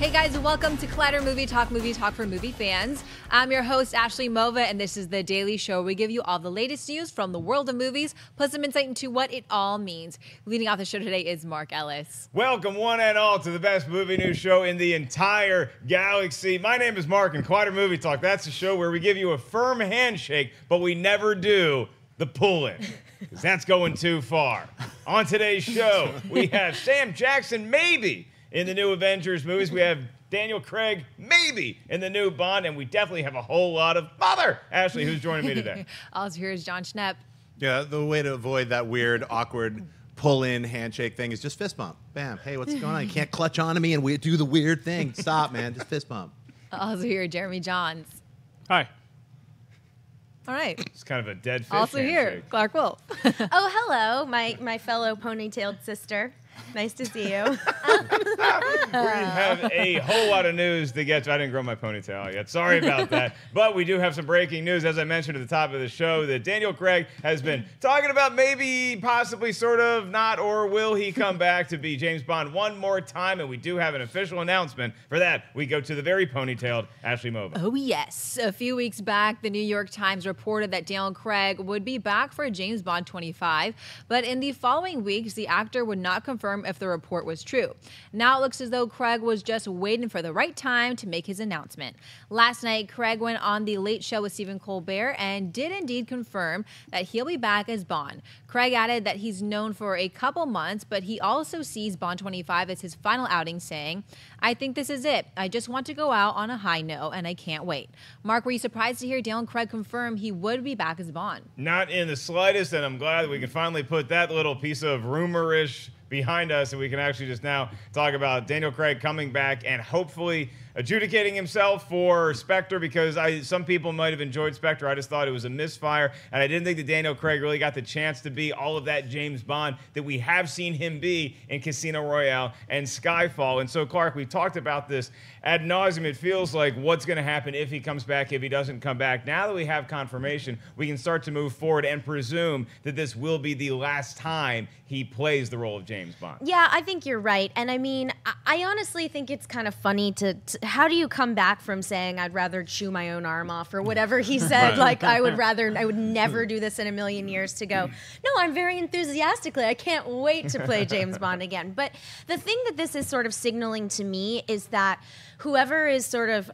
Hey guys, welcome to Collider Movie Talk for movie fans. I'm your host, Ashley Mova, and this is the daily show where we give you all the latest news from the world of movies, plus some insight into what it all means. Leading off the show today is Mark Ellis. Welcome one and all to the best movie news show in the entire galaxy. My name is Mark, and Collider Movie Talk, that's the show where we give you a firm handshake, but we never do the pull-in, because that's going too far. On today's show, we have Sam Jackson, maybe, in the new Avengers movies. We have Daniel Craig, maybe, in the new Bond, and we definitely have a whole lot of mother. Ashley, who's joining me today? Also here is Jon Schnepp. Yeah, the way to avoid that weird, awkward pull-in handshake thing is just fist bump. Bam. Hey, what's going on? You can't clutch onto me and we do the weird thing. Stop, man. Just fist bump. Also here, Jeremy Jahns. Hi. All right. It's kind of a dead fish Also handshake. here, Clarke Wolfe. Oh, hello, my fellow ponytailed sister. Nice to see you. We have a whole lot of news to get to. I didn't grow my ponytail yet. Sorry about that. But we do have some breaking news, as I mentioned at the top of the show, that Daniel Craig has been talking about maybe, possibly, sort of, not, or will he come back to be James Bond one more time. And we do have an official announcement. For that, we go to the very ponytailed Ashley Mova. Oh, yes. A few weeks back, the New York Times reported that Daniel Craig would be back for James Bond 25. But in the following weeks, the actor would not confirm if the report was true. Now it looks as though Craig was just waiting for the right time to make his announcement. Last night, Craig went on The Late Show with Stephen Colbert and did indeed confirm that he'll be back as Bond. Craig added that he's known for a couple months, but he also sees Bond 25 as his final outing, saying, "I think this is it. I just want to go out on a high note, and I can't wait." Mark, were you surprised to hear Daniel Craig confirm he would be back as Bond? Not in the slightest, and I'm glad that we can finally put that little piece of rumor-ish behind us, and we can actually just now talk about Daniel Craig coming back and hopefully adjudicating himself for Spectre, because some people might have enjoyed Spectre. I just thought it was a misfire, and I didn't think that Daniel Craig really got the chance to be all of that James Bond that we have seen him be in Casino Royale and Skyfall. And so, Clark, we talked about this ad nauseum. It feels like what's going to happen if he comes back, if he doesn't come back. Now that we have confirmation, we can start to move forward and presume that this will be the last time he plays the role of James Bond. Yeah, I think you're right. And I mean, I honestly think it's kind of funny to how do you come back from saying I'd rather chew my own arm off or whatever he said, Right. like I would never do this in a million years, to go, no, I'm very enthusiastically, I can't wait to play James Bond again. But the thing that this is sort of signaling to me is that whoever is sort of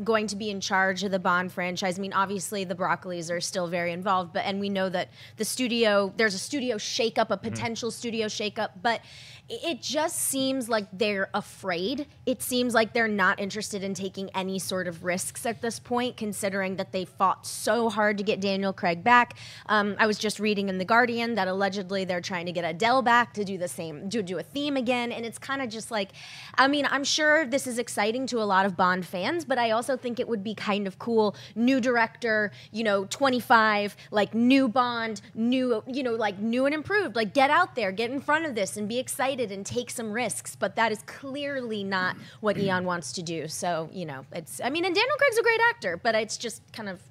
going to be in charge of the Bond franchise, I mean, obviously the Broccolis are still very involved, and we know that there's a studio shakeup, a potential studio shakeup, but it just seems like they're afraid. It seems like they're not interested in taking any sort of risks at this point, considering that they fought so hard to get Daniel Craig back. I was just reading in The Guardian that allegedly they're trying to get Adele back to do the same, do a theme again, and it's kind of just like, I mean, I'm sure this is exciting to a lot of Bond fans, but I also think it would be kind of cool, new director, 25, like new Bond, like new and improved, like get out there, get in front of this and be excited and take some risks, but that is clearly not what Eon wants to do. So, and Daniel Craig's a great actor, but it's just kind of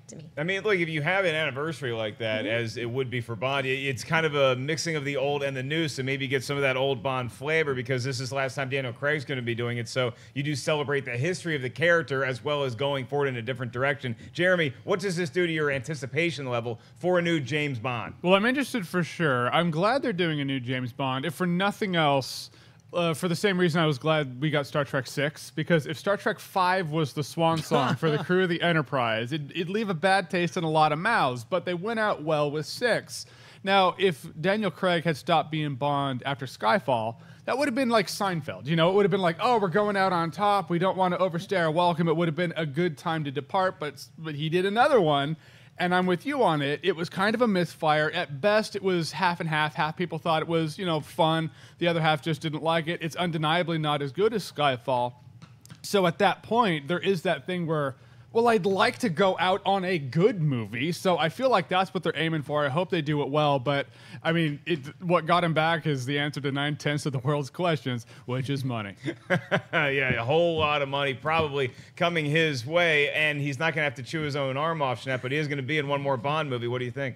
to me. I mean, look, if you have an anniversary like that, as it would be for Bond, it's kind of a mixing of the old and the new, so maybe get some of that old Bond flavor, because this is the last time Daniel Craig's going to be doing it, so you do celebrate the history of the character as well as going forward in a different direction. Jeremy, what does this do to your anticipation level for a new James Bond? Well, I'm interested for sure. I'm glad they're doing a new James Bond. If for nothing else, for the same reason I was glad we got Star Trek 6, because if Star Trek 5 was the swan song for the crew of the Enterprise, it'd leave a bad taste in a lot of mouths, but they went out well with 6. Now, if Daniel Craig had stopped being Bond after Skyfall, that would have been like Seinfeld. It would have been like, oh, we're going out on top. We don't want to overstay our welcome. It would have been a good time to depart, but he did another one. And I'm with you on it. It was kind of a misfire. At best, it was half and half. Half people thought it was, fun. The other half just didn't like it. It's undeniably not as good as Skyfall. So at that point, there is that thing where, well, I'd like to go out on a good movie. So I feel like that's what they're aiming for. I hope they do it well. But, I mean, what got him back is the answer to 9/10 of the world's questions, which is money. Yeah, a whole lot of money probably coming his way, and he's not going to have to chew his own arm off, Schnepp, but he is going to be in one more Bond movie. What do you think?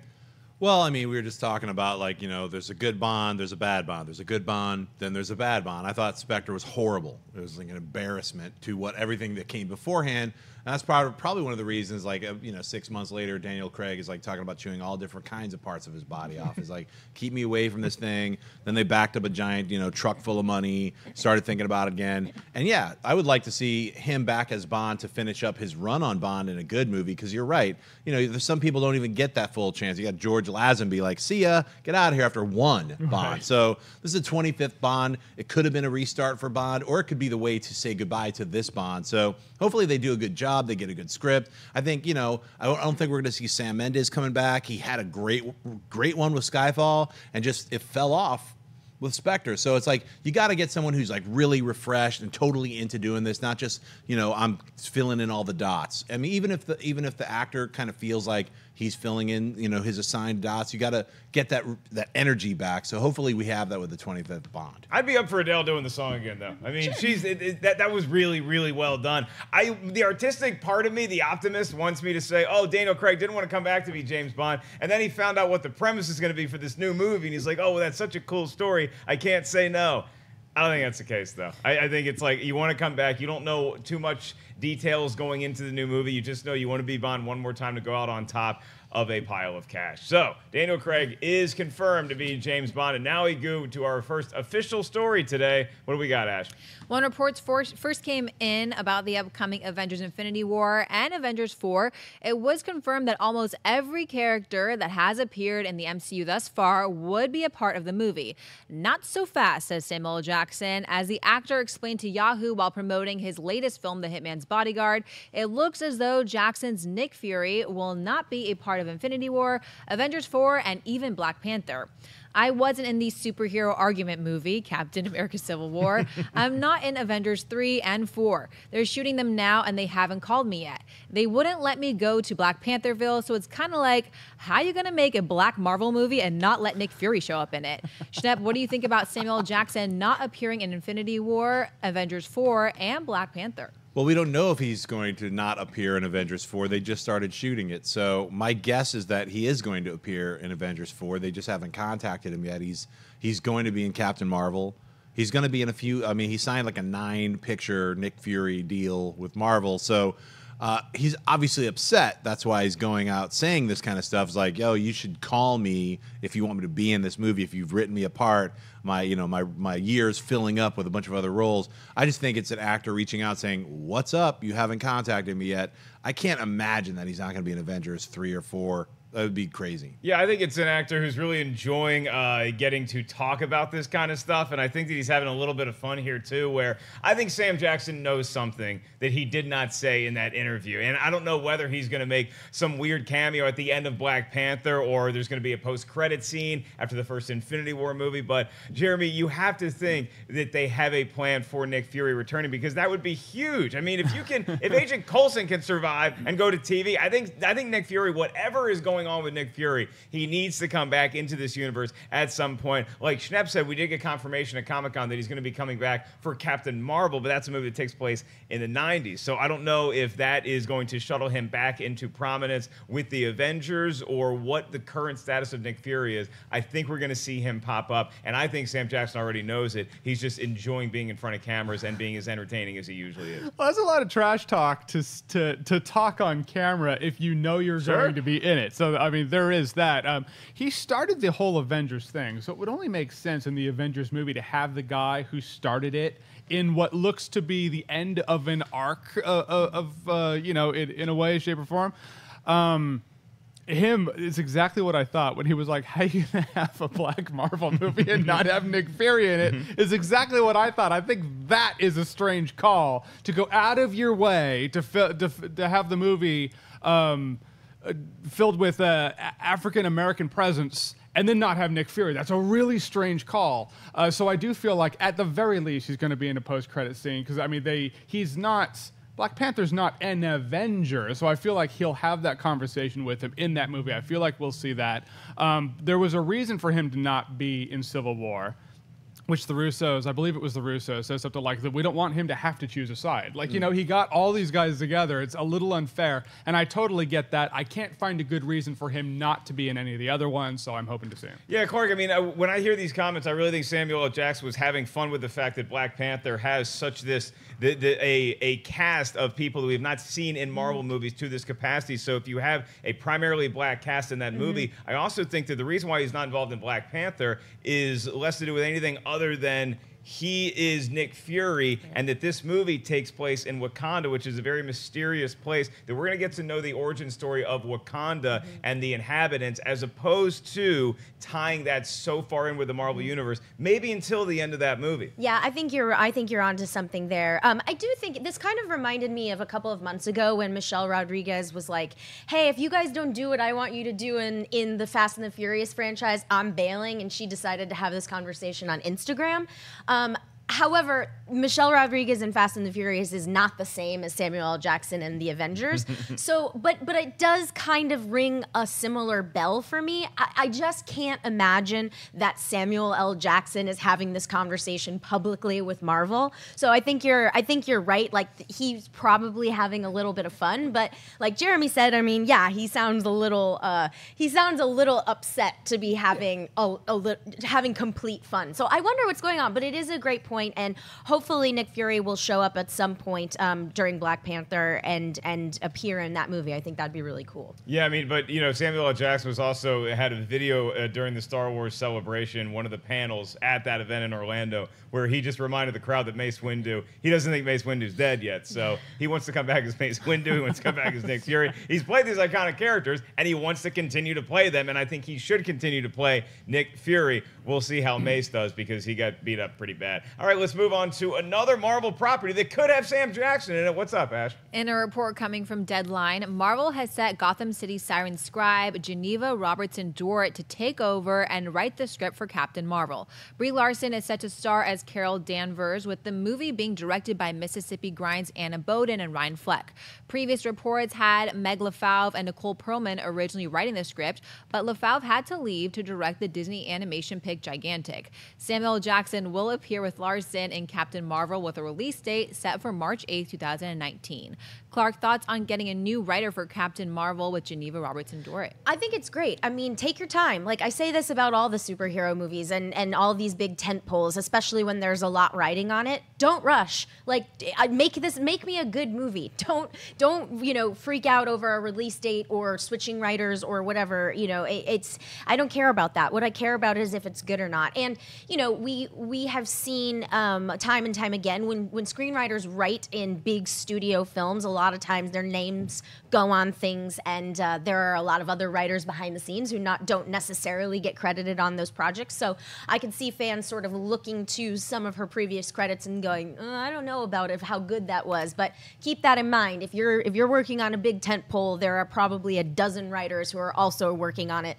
Well, I mean, we were just talking about, like, there's a good Bond, there's a bad Bond, there's a good Bond, then there's a bad Bond. I thought Spectre was horrible. It was like an embarrassment to everything that came beforehand. And that's probably one of the reasons, like, 6 months later, Daniel Craig is like talking about chewing all different kinds of parts of his body off. He's like, keep me away from this thing. Then they backed up a giant, truck full of money, started thinking about it again. And yeah, I would like to see him back as Bond to finish up his run on Bond in a good movie, because you're right. There's some people don't even get that full chance. You got George Lazenby like, see ya, get out of here after one Bond. Right. So this is a 25th Bond. It could have been a restart for Bond, or it could be the way to say goodbye to this Bond. So hopefully they do a good job. They get a good script. I think, I don't think we're going to see Sam Mendes coming back. He had a great one with Skyfall, and just it fell off with Spectre. So it's like, you got to get someone who's like really refreshed and totally into doing this, not just, I'm filling in all the dots. I mean, even if the actor kind of feels like he's filling in, his assigned dots, you got to get that energy back. So hopefully we have that with the 25th Bond. I'd be up for Adele doing the song again, though. I mean, that was really, really well done. The artistic part of me, the optimist, wants me to say, oh, Daniel Craig didn't want to come back to be James Bond, and then he found out what the premise is going to be for this new movie, and he's like, oh, well, that's such a cool story, I can't say no. I don't think that's the case, though. I think it's like, you want to come back, you don't know too much details going into the new movie, you just know you want to be Bond one more time to go out on top of a pile of cash. So, Daniel Craig is confirmed to be James Bond, and now we go to our first official story today. What do we got, Ash? When reports first came in about the upcoming Avengers Infinity War and Avengers 4, it was confirmed that almost every character that has appeared in the MCU thus far would be a part of the movie. Not so fast, says Samuel L. Jackson, as the actor explained to Yahoo while promoting his latest film, The Hitman's Bodyguard. It looks as though Jackson's Nick Fury will not be a part of Infinity War, Avengers 4, and even Black Panther. I wasn't in the superhero argument movie, Captain America Civil War. I'm not in Avengers 3 and 4. They're shooting them now and they haven't called me yet. They wouldn't let me go to Black Pantherville, so it's kind of like, how are you going to make a Black Marvel movie and not let Nick Fury show up in it? Schnepp, what do you think about Samuel L. Jackson not appearing in Infinity War, Avengers 4, and Black Panther? Well, we don't know if he's going to not appear in Avengers 4. They just started shooting it. So my guess is that he is going to appear in Avengers 4. They just haven't contacted him yet. He's going to be in Captain Marvel. He's going to be in a few. I mean, he signed like a 9-picture Nick Fury deal with Marvel. So he's obviously upset. That's why he's going out saying this kind of stuff. It's like, yo, you should call me if you want me to be in this movie. If you've written me a part, my years filling up with a bunch of other roles. I just think it's an actor reaching out saying, what's up? You haven't contacted me yet. I can't imagine that he's not going to be in Avengers 3 or 4. That would be crazy. Yeah, I think it's an actor who's really enjoying getting to talk about this kind of stuff, and I think that he's having a little bit of fun here, too, where I think Sam Jackson knows something that he did not say in that interview, and I don't know whether he's going to make some weird cameo at the end of Black Panther or there's going to be a post-credit scene after the first Infinity War movie, but Jeremy, you have to think that they have a plan for Nick Fury returning, because that would be huge. I mean, if Agent Coulson can survive and go to TV, I think Nick Fury, whatever is going on with Nick Fury, he needs to come back into this universe at some point. Like Schnepp said, we did get confirmation at Comic-Con that he's going to be coming back for Captain Marvel, but that's a movie that takes place in the 90s. So I don't know if that is going to shuttle him back into prominence with the Avengers or what the current status of Nick Fury is. I think we're going to see him pop up, and I think Sam Jackson already knows it. He's just enjoying being in front of cameras and being as entertaining as he usually is. Well, that's a lot of trash talk to talk on camera if you know you're going to be in it. So, I mean, there is that. He started the whole Avengers thing, so it would only make sense in the Avengers movie to have the guy who started it in what looks to be the end of an arc in a way, shape, or form. Him is exactly what I thought when he was like, how you gonna have a Black Marvel movie and not have Nick Fury in it, is exactly what I thought. I think that is a strange call, to go out of your way to have the movie filled with African American presence and then not have Nick Fury. That's a really strange call. So I do feel like at the very least he's going to be in a post-credit scene, because I mean Black Panther's not an Avenger, so I feel like he'll have that conversation with him in that movie. I feel like we'll see that. There was a reason for him to not be in Civil War. which the Russos, I believe it was the Russos, says something like that we don't want him to have to choose a side. Like, you know, he got all these guys together. It's a little unfair, and I totally get that. I can't find a good reason for him not to be in any of the other ones, so I'm hoping to see him. Yeah, Clarke, I mean, when I hear these comments, I really think Samuel L. Jackson was having fun with the fact that Black Panther has such a cast of people that we have not seen in Marvel movies to this capacity. So if you have a primarily black cast in that movie, I also think that the reason why he's not involved in Black Panther is less to do with anything other than he is Nick Fury, and that this movie takes place in Wakanda, which is a very mysterious place, that we're going to get to know the origin story of Wakanda and the inhabitants, as opposed to tying that so far in with the Marvel Universe, maybe until the end of that movie. Yeah, I think you're onto something there. I do think this kind of reminded me of a couple of months ago when Michelle Rodriguez was like, hey, if you guys don't do what I want you to do in the Fast and the Furious franchise, I'm bailing, and she decided to have this conversation on Instagram. However, Michelle Rodriguez in Fast and the Furious is not the same as Samuel L. Jackson in the Avengers. So, but it does kind of ring a similar bell for me. I just can't imagine that Samuel L. Jackson is having this conversation publicly with Marvel. So I think you're right. Like, he's probably having a little bit of fun, but like Jeremy said, I mean, yeah, he sounds a little upset to be having having complete fun. So I wonder what's going on. But it is a great point. And hopefully Nick Fury will show up at some point during Black Panther and appear in that movie. I think that'd be really cool. Yeah, I mean, but you know, Samuel L. Jackson had a video during the Star Wars celebration, one of the panels at that event in Orlando, where he just reminded the crowd that Mace Windu, he doesn't think Mace Windu's dead yet, so he wants to come back as Mace Windu, he wants to come back as Nick Fury. He's played these iconic characters, and he wants to continue to play them, and I think he should continue to play Nick Fury. We'll see how Mace does, because he got beat up pretty bad. All right, let's move on to another Marvel property that could have Sam Jackson in it. What's up, Ash? In a report coming from Deadline, Marvel has set Gotham City Siren scribe Geneva Robertson Dorrit to take over and write the script for Captain Marvel. Brie Larson is set to star as Carol Danvers, with the movie being directed by Mississippi Grind's Anna Boden and Ryan Fleck. Previous reports had Meg LaFauve and Nicole Perlman originally writing the script, but LaFauve had to leave to direct the Disney animation pick Gigantic. Samuel L. Jackson will appear with Larson in Captain Marvel, with a release date set for March 8, 2019. Clarke, thoughts on getting a new writer for Captain Marvel with Geneva Robertson Dorrit? I think it's great. I mean, take your time. Like, I say this about all the superhero movies and all these big tent poles, especially when there's a lot riding on it. Don't rush. Like, make me a good movie. Don't freak out over a release date or switching writers or whatever. I don't care about that. What I care about is if it's good or not. And we have seen time and time again when screenwriters write in big studio films, a lot of times their names go on things, and there are a lot of other writers behind the scenes who don't necessarily get credited on those projects. So I can see fans sort of looking to some of her previous credits and going, I don't know about how good that was. But keep that in mind. If you're working on a big tent pole, there are probably a dozen writers who are also working on it,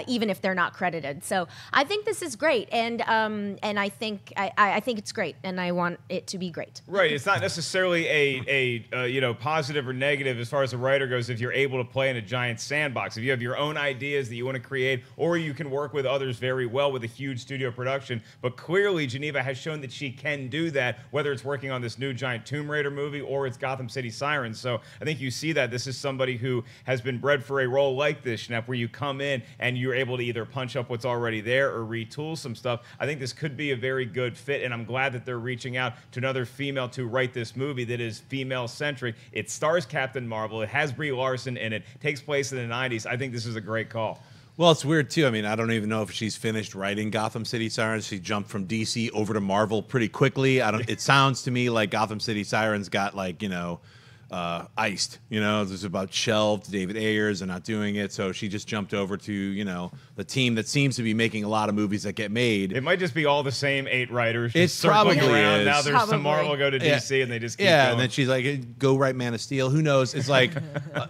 even if they're not credited. So I think this is great, and I think it's great, and I want it to be great. Right. It's not necessarily a positive or negative as far as the writer goes if you're able to play in a giant sandbox. If you have your own ideas that you want to create, or you can work with others very well with a huge studio production. But clearly, Geneva has shown that she can do that, whether it's working on this new giant Tomb Raider movie or it's Gotham City Sirens. So I think you see that this is somebody who has been bred for a role like this, Schnepp, where you come in and you're able to either punch up what's already there or retool some stuff. I think this could be a very good fit, and I'm glad that they're reaching out to another female to write this movie that is female-centric. It stars Captain Marvel. It has Brie Larson in it. Takes place in the 90s. I think this is a great call. Well, it's weird, too. I mean, I don't even know if she's finished writing Gotham City Sirens. She jumped from DC over to Marvel pretty quickly. It sounds to me like Gotham City Sirens got, iced. This is about shelved. David Ayers and not doing it. So she just jumped over to, the team that seems to be making a lot of movies that get made. It might just be all the same 8 writers. It's probably around. is. Now there's some Marvel go to DC and they just keep going. And then she's like, go write Man of Steel. Who knows? It's like,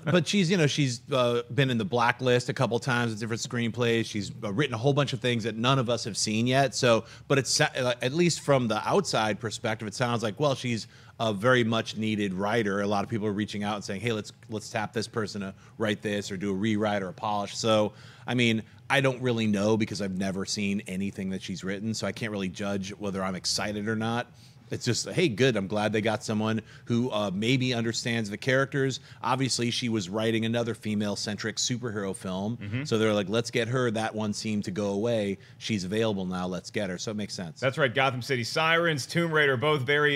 but she's been in the blacklist a couple times with different screenplays. She's written a whole bunch of things that none of us have seen yet. So, but it's at least from the outside perspective, it sounds like, well, she's a very much needed writer. A lot of people are reaching out and saying, hey, let's tap this person to write this or do a rewrite or a polish. So, I mean, I don't really know because I've never seen anything that she's written, so I can't really judge whether I'm excited or not. It's just, hey, good. I'm glad they got someone who maybe understands the characters. Obviously, she was writing another female-centric superhero film, so they're like, let's get her. That one seemed to go away. She's available now. Let's get her. So it makes sense. That's right. Gotham City Sirens, Tomb Raider, both very,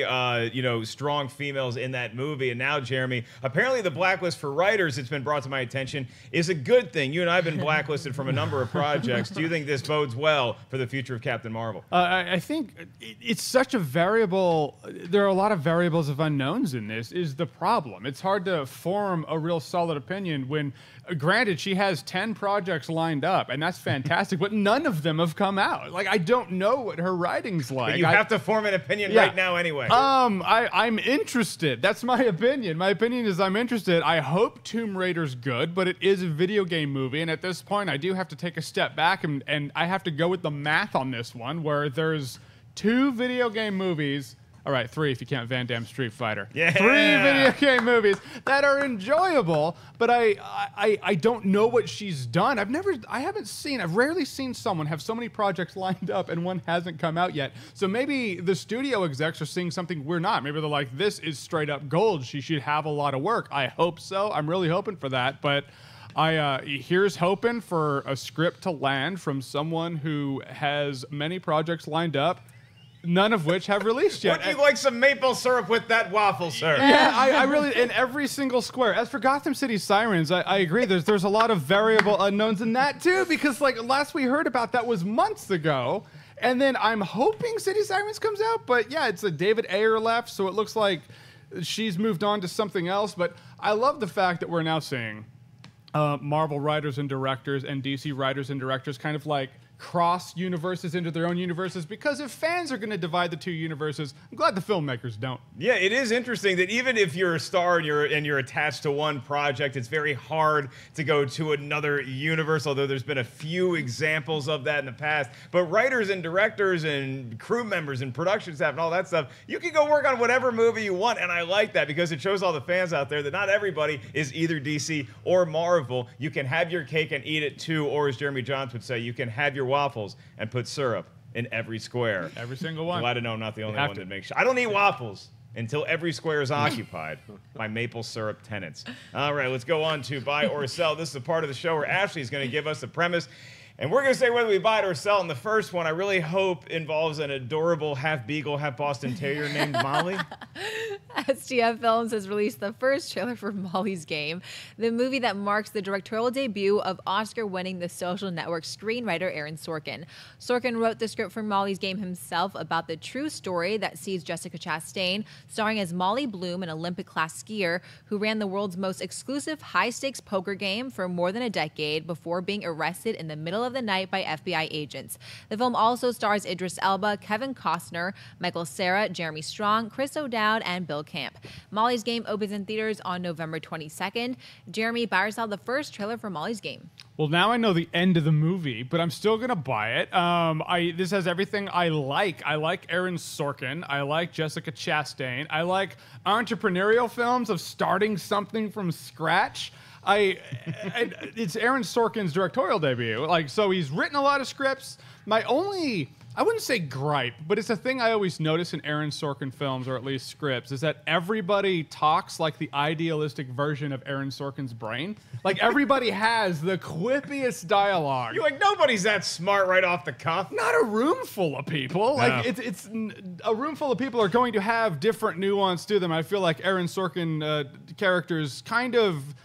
strong females in that movie. And now, Jeremy, apparently the blacklist for writers, it's been brought to my attention, is a good thing. You and I have been blacklisted from a number of projects. Do you think this bodes well for the future of Captain Marvel? I think it's such a variable. There are a lot of variables of unknowns in this is the problem. It's hard to form a real solid opinion when, granted, she has 10 projects lined up, and that's fantastic, but none of them have come out. Like, I don't know what her writing's like. But you have to form an opinion right now anyway. I'm interested. That's my opinion. My opinion is I'm interested. I hope Tomb Raider's good, but it is a video game movie, and at this point, I do have to take a step back, and I have to go with the math on this one, where there's 2 video game movies. All right, 3 if you count Van Damme's Street Fighter. Yeah. 3 video game movies that are enjoyable, but I don't know what she's done. I've rarely seen someone have so many projects lined up and one hasn't come out yet. So maybe the studio execs are seeing something we're not. Maybe they're like, this is straight up gold. She should have a lot of work. I hope so. I'm really hoping for that, but here's hoping for a script to land from someone who has many projects lined up, none of which have released yet. Would you like some maple syrup with that waffle, sir? Yeah, I really, in every single square. As for Gotham City Sirens, I agree. There's a lot of variable unknowns in that too, because like last we heard about that was months ago. And then I'm hoping City Sirens comes out, but yeah, it's a David Ayer left, so it looks like she's moved on to something else. But I love the fact that we're now seeing Marvel writers and directors and DC writers and directors kind of like cross universes into their own universes, because if fans are going to divide the 2 universes, I'm glad the filmmakers don't. Yeah, it is interesting that even if you're a star and you're attached to one project, it's very hard to go to another universe, although there's been a few examples of that in the past. But writers and directors and crew members and production staff and all that stuff, you can go work on whatever movie you want, and I like that because it shows all the fans out there that not everybody is either DC or Marvel. You can have your cake and eat it too, or as Jeremy Jahns would say, you can have your waffles and put syrup in every square. Every single one. Glad to know I'm not the only one that makes sure. I don't eat waffles until every square is occupied by maple syrup tenants. All right, let's go on to buy or sell. This is a part of the show where Ashley is going to give us the premise, and we're going to say whether we buy it or sell. And the first one I really hope involves an adorable half beagle, half Boston Terrier named Molly. STF Films has released the first trailer for Molly's Game, the movie that marks the directorial debut of Oscar-winning The Social Network screenwriter Aaron Sorkin. Sorkin wrote the script for Molly's Game himself about the true story that sees Jessica Chastain starring as Molly Bloom, an Olympic-class skier who ran the world's most exclusive high-stakes poker game for more than a decade before being arrested in the middle of the night by FBI agents. The film also stars Idris Elba, Kevin Costner, Michael Cera, Jeremy Strong, Chris O'Dowd, and Bill Camp. Molly's Game opens in theaters on November 22nd. Jeremy, buy or sell the first trailer for Molly's Game? Well, now I know the end of the movie, but I'm still going to buy it. This has everything I like. I like Aaron Sorkin. I like Jessica Chastain. I like entrepreneurial films of starting something from scratch. It's Aaron Sorkin's directorial debut. So he's written a lot of scripts. My only, I wouldn't say gripe, but it's a thing I always notice in Aaron Sorkin films, or at least scripts, is that everybody talks like the idealistic version of Aaron Sorkin's brain. Like everybody has the quippiest dialogue. You're like, nobody's that smart right off the cuff. Not a room full of people. Like it's a room full of people are going to have different nuance to them. I feel like Aaron Sorkin characters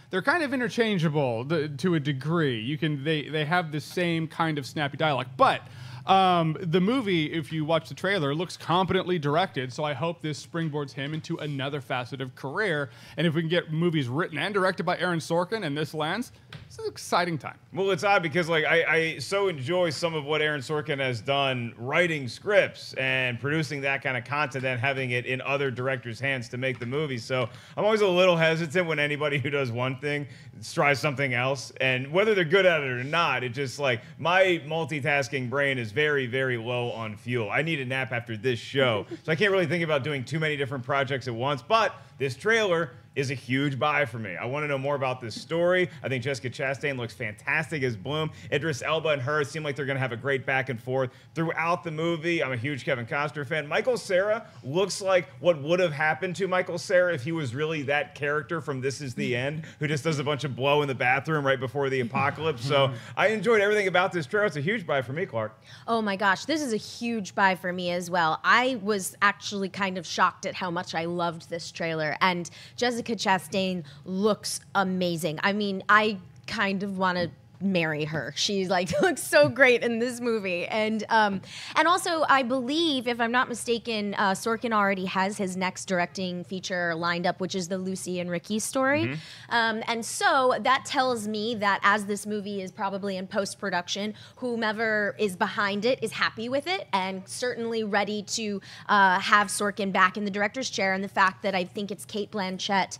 they're kind of interchangeable to a degree. They have the same kind of snappy dialogue, but the movie, if you watch the trailer, looks competently directed, so I hope this springboards him into another facet of career. And if we can get movies written and directed by Aaron Sorkin and this lands, it's an exciting time. Well, it's odd because I so enjoy some of what Aaron Sorkin has done writing scripts and producing that kind of content and having it in other directors' hands to make the movie. So I'm always a little hesitant when anybody who does one thing tries something else. And whether they're good at it or not, it just like my multitasking brain is very, very low on fuel. I need a nap after this show, so I can't really think about doing too many different projects at once, but this trailer is a huge buy for me. I want to know more about this story. I think Jessica Chastain looks fantastic as Bloom. Idris Elba and her seem like they're going to have a great back and forth throughout the movie. I'm a huge Kevin Costner fan. Michael Cera looks like what would have happened to Michael Cera if he was really that character from This Is the End, who just does a bunch of blow in the bathroom right before the apocalypse. So I enjoyed everything about this trailer. It's a huge buy for me, Clark. Oh my gosh, this is a huge buy for me as well. I was actually kind of shocked at how much I loved this trailer, and Jessica Chastain looks amazing. I mean, I kind of want to marry her. She looks so great in this movie, and also I believe, if I'm not mistaken, Sorkin already has his next directing feature lined up, which is the Lucy and Ricky story. And so that tells me that as this movie is probably in post-production, whomever is behind it is happy with it and certainly ready to have Sorkin back in the director's chair. And the fact that I think it's Cate Blanchett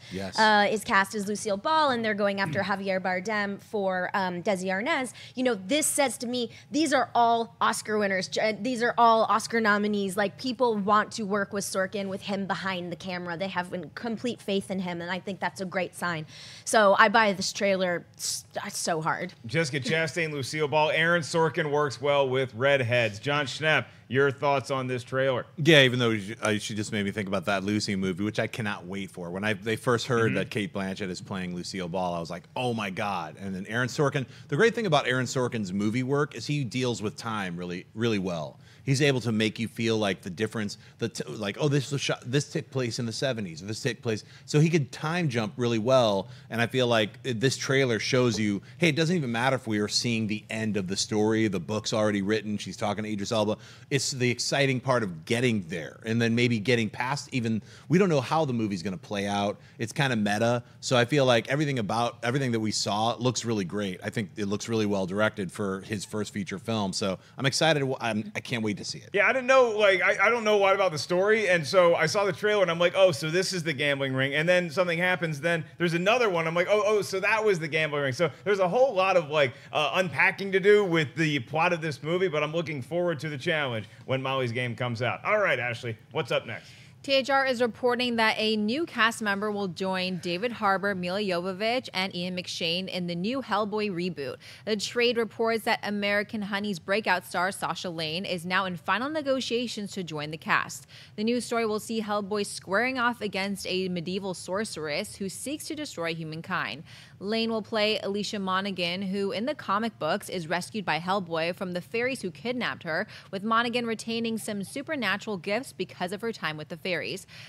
is cast as Lucille Ball, and they're going after Javier Bardem for Desi Arnaz, this says to me, these are all Oscar winners. These are all Oscar nominees. People want to work with Sorkin, with him behind the camera. They have complete faith in him, and I think that's a great sign. So I buy this trailer so hard. Jessica Chastain, Lucille Ball, Aaron Sorkin works well with redheads. Jon Schnepp, your thoughts on this trailer? Yeah, even though she just made me think about that Lucy movie, which I cannot wait for. When they first heard that Cate Blanchett is playing Lucille Ball, I was like, oh my God. And then Aaron Sorkin, the great thing about Aaron Sorkin's movie work is he deals with time really, really well. He's able to make you feel like the difference, this took place in the 70s, or this took place. So he could time jump really well. And I feel like this trailer shows you, hey, it doesn't even matter if we are seeing the end of the story. The book's already written. She's talking to Idris Elba. It's the exciting part of getting there, and then maybe getting past even, we don't know how the movie's going to play out. It's kind of meta. So I feel like everything that we saw looks really great. I think it looks really well directed for his first feature film. So I'm excited. I can't wait to see it. Yeah, I didn't know, I don't know a lot about the story, and so I saw the trailer, and I'm like, oh, so this is the gambling ring, and then something happens, then there's another one, I'm like, oh, so that was the gambling ring. So there's a whole lot of, unpacking to do with the plot of this movie, but I'm looking forward to the challenge when Molly's Game comes out. All right, Ashley, what's up next? THR is reporting that a new cast member will join David Harbour, Mila Jovovich, and Ian McShane in the new Hellboy reboot. The trade reports that American Honey's breakout star Sasha Lane is now in final negotiations to join the cast. The new story will see Hellboy squaring off against a medieval sorceress who seeks to destroy humankind. Lane will play Alicia Monaghan, who in the comic books is rescued by Hellboy from the fairies who kidnapped her, with Monaghan retaining some supernatural gifts because of her time with the fairies.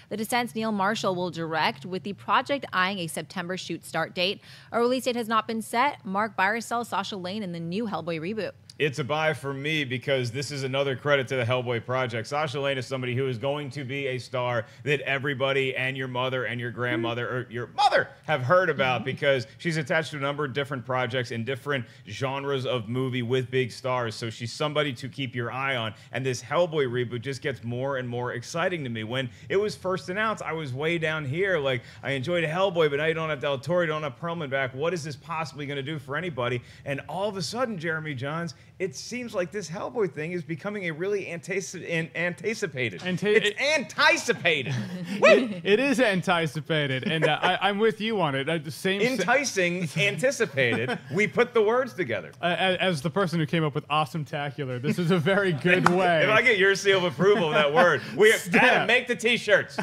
The Descent's Neil Marshall will direct, with the project eyeing a September shoot start date. A release date has not been set. Mark Byers sells Sasha Lane in the new Hellboy reboot. It's a buy for me because this is another credit to the Hellboy project. Sasha Lane is somebody who is going to be a star that everybody and your mother and your grandmother or your mother have heard about because she's attached to a number of different projects in different genres of movie with big stars. So she's somebody to keep your eye on. And this Hellboy reboot just gets more and more exciting to me. When it was first announced, I was way down here. I enjoyed Hellboy, but now you don't have Del Toro, you don't have Perlman back. What is this possibly going to do for anybody? And all of a sudden, Jeremy Jahns, it seems like this Hellboy thing is becoming a really anticipated. It's anticipated. It is anticipated, and I'm with you on it. The same enticing, anticipated. We put the words together. As the person who came up with awesome-tacular, this is a very good way. If I get your seal of approval of that word, Adam, make the T-shirts.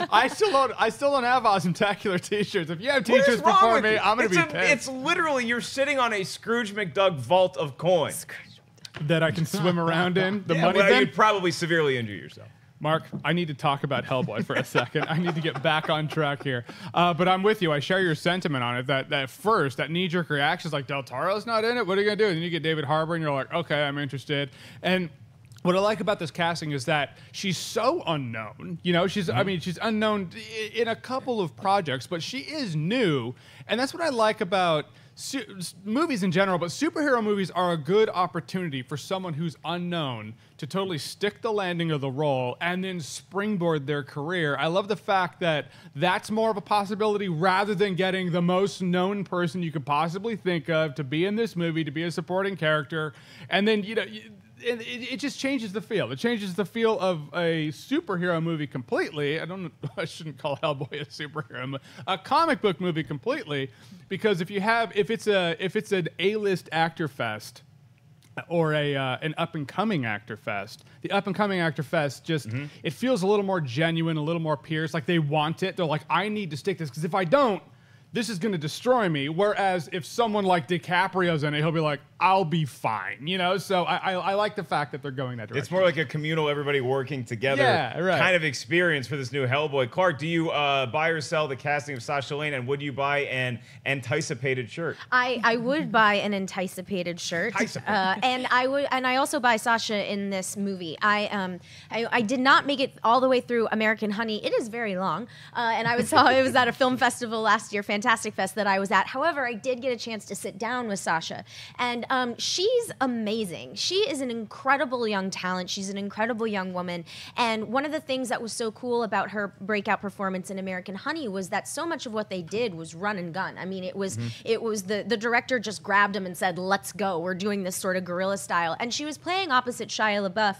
I still don't have awesome-tacular T-shirts. If you have T-shirts before me, I'm gonna be pissed. It's literally you're sitting on a Scrooge McDuck vault of coins that I can swim around in. The money well, bin. You'd probably severely injure yourself. Mark, I need to talk about Hellboy for a second. I need to get back on track here. But I'm with you. I share your sentiment on it. That knee-jerk reaction is like, Del Toro's not in it? What are you going to do? And then you get David Harbour, and you're like, okay, I'm interested. And what I like about this casting is that she's so unknown. She's unknown in a couple of projects, but she is new. And that's what I like about movies in general, but superhero movies are a good opportunity for someone who's unknown to totally stick the landing of the role and then springboard their career. I love the fact that that's more of a possibility rather than getting the most known person you could possibly think of to be in this movie, to be a supporting character. And then, it just changes the feel. It changes the feel of a superhero movie completely. I shouldn't call Hellboy a superhero, a comic book movie completely, because if it's an A-list actor fest or an up-and-coming actor fest, the up-and-coming actor fest just it feels a little more genuine, a little more pierced, like they want it. They're like, I need to stick this, because if I don't, this is going to destroy me. Whereas if someone like DiCaprio's in it, he'll be like, I'll be fine, you know? So I like the fact that they're going that direction. It's more like a communal, everybody working together kind of experience for this new Hellboy. Clarke, do you buy or sell the casting of Sasha Lane, and would you buy an anticipated shirt? I would buy an anticipated shirt, and I also buy Sasha in this movie. I did not make it all the way through American Honey. It is very long, and it was at a film festival last year, Fantastic Fest, that I was at. However, I did get a chance to sit down with Sasha, and she's amazing. She is an incredible young talent. She's an incredible young woman. And one of the things that was so cool about her breakout performance in American Honey was that so much of what they did was run and gun. I mean, it was the director just grabbed him and said, let's go. We're doing this sort of guerrilla style. And she was playing opposite Shia LaBeouf.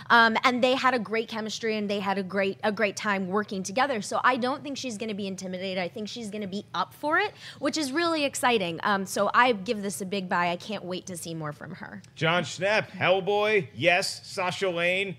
And they had a great chemistry, and they had a great time working together. So I don't think she's going to be intimidated. I think she's going to be up for it, which is really exciting. So I give this a big buy. I can't wait to see more from her. Jon Schnepp, Hellboy, yes. Sasha Lane,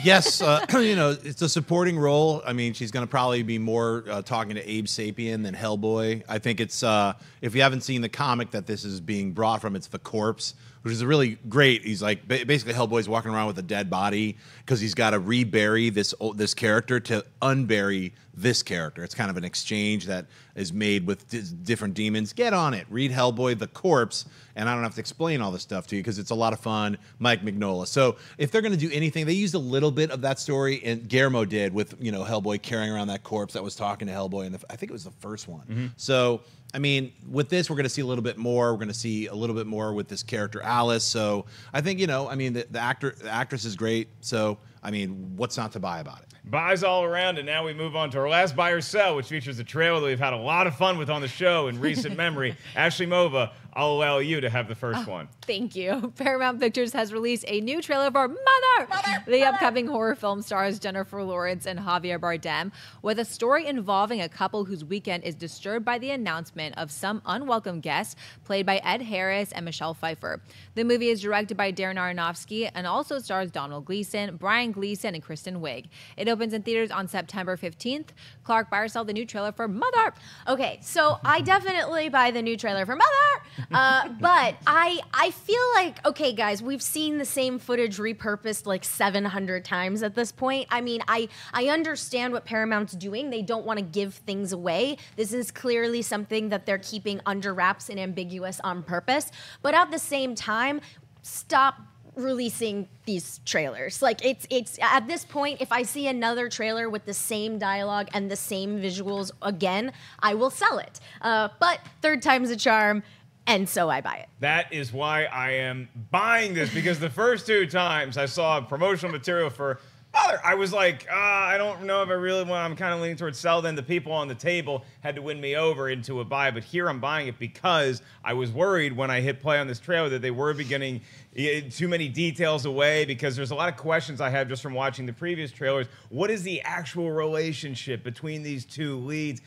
Yes, it's a supporting role. I mean, she's going to probably be more talking to Abe Sapien than Hellboy. I think it's, if you haven't seen the comic that this is being brought from, it's The Corpse, which is really great. He's like, basically Hellboy's walking around with a dead body because he's got to rebury this character to unbury this character. It's kind of an exchange that is made with different demons. Get on it. Read Hellboy, The Corpse, and I don't have to explain all this stuff to you because it's a lot of fun. Mike Mignola. So if they're going to do anything, they used a little bit of that story, and Guillermo did with Hellboy carrying around that corpse that was talking to Hellboy, and I think it was the first one. So I mean, with this, we're going to see a little bit more. We're going to see a little bit more with this character, Alice. So I think, the actress is great. So, I mean, what's not to buy about it? Buys all around, and now we move on to our last buy or sell, which features a trailer that we've had a lot of fun with on the show in recent memory. Ashley Mova, I'll allow you to have the first one. Thank you. Paramount Pictures has released a new trailer for Mother! The upcoming horror film stars Jennifer Lawrence and Javier Bardem, with a story involving a couple whose weekend is disturbed by the announcement of some unwelcome guest, played by Ed Harris and Michelle Pfeiffer. The movie is directed by Darren Aronofsky and also stars Donald Gleason, Brian Gleason, and Kristen Wiig. It opens in theaters on September 15th. Clarke, buy or sell the new trailer for Mother? Okay, so I definitely buy the new trailer for Mother, but I feel like, okay, guys, we've seen the same footage repurposed like 700 times at this point. I mean, I understand what Paramount's doing. They don't want to give things away. This is clearly something that they're keeping under wraps and ambiguous on purpose. But at the same time, stop releasing these trailers. Like, it's at this point, if I see another trailer with the same dialogue and the same visuals again, I will sell it. But third time's a charm, and so I buy it. That is why I am buying this, because the first two times I saw promotional material for Mother, I was like, I don't know if I really want. I'm kind of leaning towards sell. Then the people on the table had to win me over into a buy. But here I'm buying it because I was worried when I hit play on this trailer that they were beginning too many details away, because there's a lot of questions I have just from watching the previous trailers. What is the actual relationship between these two leads?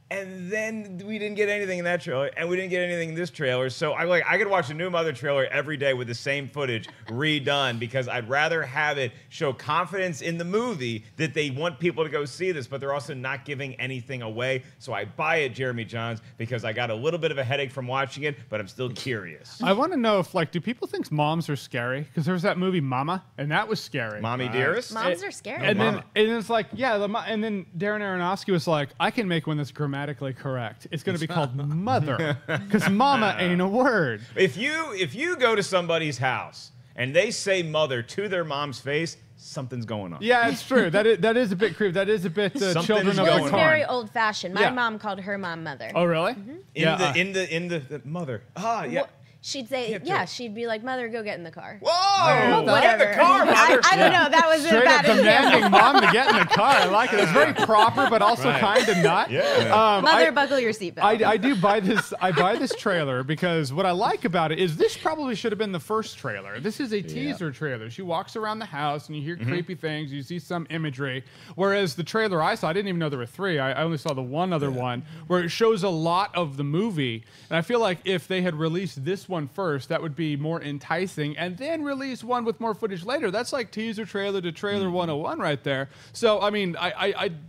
And then we didn't get anything in that trailer, and we didn't get anything in this trailer. So I could watch a new Mother trailer every day with the same footage redone, because I'd rather have it show confidence in the movie that they want people to go see this, but they're also not giving anything away. So I buy it, Jeremy Jahns, because I got a little bit of a headache from watching it, but I'm still curious. I want to know if, do people think moms are scary? Because there was that movie Mama, and that was scary. Mommy Dearest? Moms are scary. And then it's like, and then Darren Aronofsky was like, I can make one that's grammatically correct. It's going to be called Mother, because Mama ain't a word. If you go to somebody's house and they say Mother to their mom's face, something's going on. Yeah, it's true. That is a bit creepy. That is a bit children of the Well, corn. it's very old-fashioned. My Yeah. mom called her mom Mother. Oh, really? Mm-hmm. In the Mother. Ah, yeah. She'd say, yeah, she'd be like, "Mother, go get in the car." Whoa! Or Get in the car, Mother. I don't know. That was a Straight up bad demanding example. mom to get in the car. I like it. It's very proper, but also kind of not. Yeah. Mother, buckle your seatbelt. I do buy this. I buy this trailer because what I like about it is this probably should have been the first trailer. This is a teaser trailer. She walks around the house and you hear creepy things. You see some imagery. Whereas the trailer I saw, I didn't even know there were 3. I only saw the one other one where it shows a lot of the movie. And I feel like if they had released this one first, that would be more enticing, and then release one with more footage later. That's like teaser trailer to trailer 101 right there. So I mean,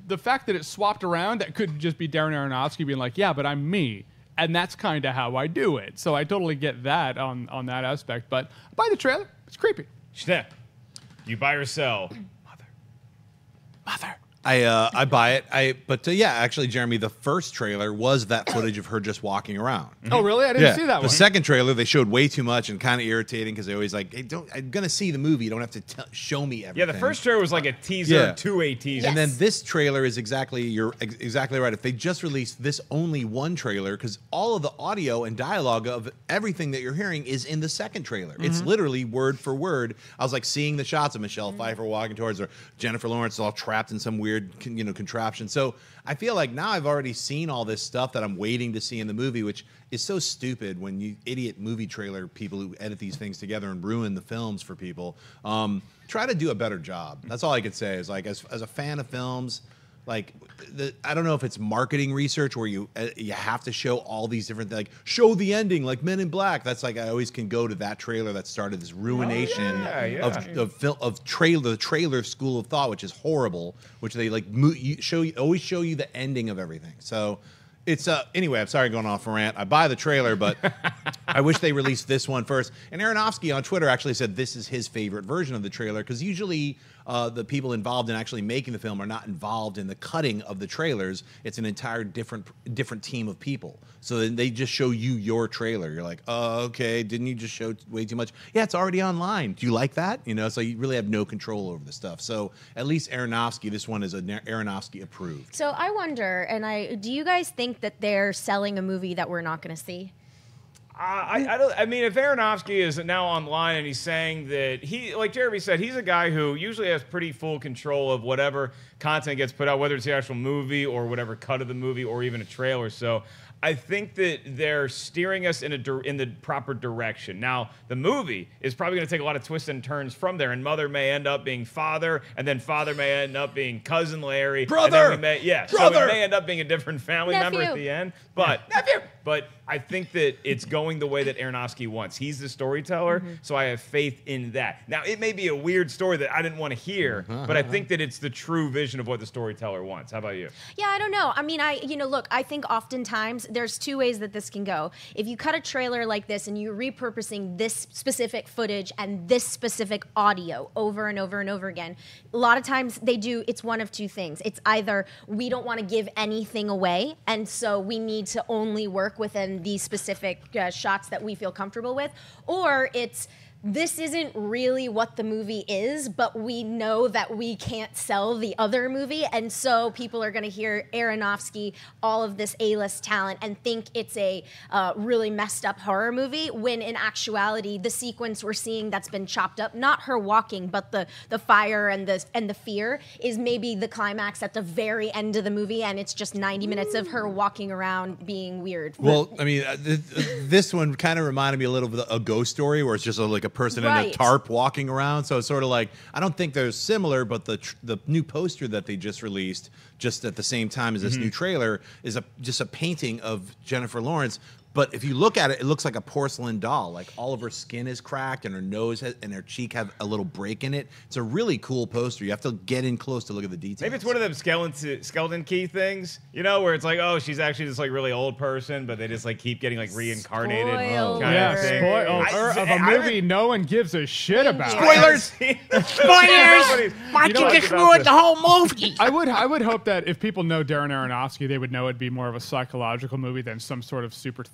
the fact that it swapped around, that could just be Darren Aronofsky being like, yeah, but I'm me, and that's kind of how I do it. So I totally get that on that aspect. But I buy the trailer. It's creepy. Schnepp, you buy or sell? Mother. I buy it. But yeah, actually, Jeremy, the first trailer was that footage of her just walking around. Oh, really? I didn't see that one. The second trailer, they showed way too much and kind of irritating because they always like, hey, I'm going to see the movie. You don't have to show me everything. Yeah, the first trailer was like a teaser to a teaser. And then this trailer is you're exactly right. If they just released this only one trailer, because all of the audio and dialogue of everything that you're hearing is in the second trailer. It's literally word for word. I was like seeing the shots of Michelle Pfeiffer walking towards her, Jennifer Lawrence all trapped in some weird contraption. So I feel like now I've already seen all this stuff that I'm waiting to see in the movie, which is so stupid when you idiot movie trailer people who edit these things together and ruin the films for people. Try to do a better job. That's all I could say is like, as a fan of films, like I don't know if it's marketing research where you have to show all these different, like show the ending like Men in Black. That's like I always can go to that trailer that started this ruination of the trailer school of thought, which is horrible. Which they like always show you the ending of everything. So it's anyway. I'm sorry going off a rant. I buy the trailer, but I wish they released this one first. And Aronofsky on Twitter actually said this is his favorite version of the trailer because usually the people involved in actually making the film are not involved in the cutting of the trailers. It's an entire different team of people. So then they just show you your trailer. You're like, oh, okay, didn't you just show way too much? Yeah, it's already online. Do you like that? You know, so you really have no control over the stuff. So at least Aronofsky, this one is Aronofsky approved. So I wonder, and do you guys think that they're selling a movie that we're not going to see? I mean, if Aronofsky is now online and he's saying that like Jeremy said, he's a guy who usually has pretty full control of whatever content gets put out, whether it's the actual movie or whatever cut of the movie or even a trailer. So I think that they're steering us in the proper direction. Now, the movie is probably going to take a lot of twists and turns from there, and Mother may end up being Father, and then Father may end up being Cousin Larry. Brother! And then Brother! So it may end up being a different family member at the end. But Nephew! But I think that it's going the way that Aronofsky wants. He's the storyteller, so I have faith in that. Now, it may be a weird story that I didn't want to hear, but I think that it's the true vision of what the storyteller wants. How about you? Yeah, I don't know. I mean, look, I think oftentimes there's 2 ways that this can go. If you cut a trailer like this and you're repurposing this specific footage and this specific audio over and over and over again, a lot of times it's one of 2 things. It's either we don't want to give anything away, and so we need to only work within these specific shots that we feel comfortable with, or it's this isn't really what the movie is, but we know that we can't sell the other movie, and so people are going to hear Aronofsky, all of this A-list talent, and think it's a really messed up horror movie, when in actuality, the sequence we're seeing that's been chopped up, not her walking, but the fire and the fear, is maybe the climax at the very end of the movie, and it's just 90 minutes of her walking around being weird. Well, I mean, this one kind of reminded me a little of a Ghost Story, where it's just like a person in a tarp walking around. So it's sort of like, I don't think they're similar, but the new poster that they just released just at the same time as this new trailer is just a painting of Jennifer Lawrence. But if you look at it, it looks like a porcelain doll. Like all of her skin is cracked and her nose and her cheek have a little break in it. It's a really cool poster. You have to get in close to look at the details. Maybe it's one of them skeleton key things, you know, where it's like, oh, she's actually this like really old person, but they just like keep getting like reincarnated. Spoiler. Spoiler of a movie no one gives a shit about. Spoilers! Spoilers! Why'd you just ruin the whole movie? I would hope that if people know Darren Aronofsky, they would know it'd be more of a psychological movie than some sort of super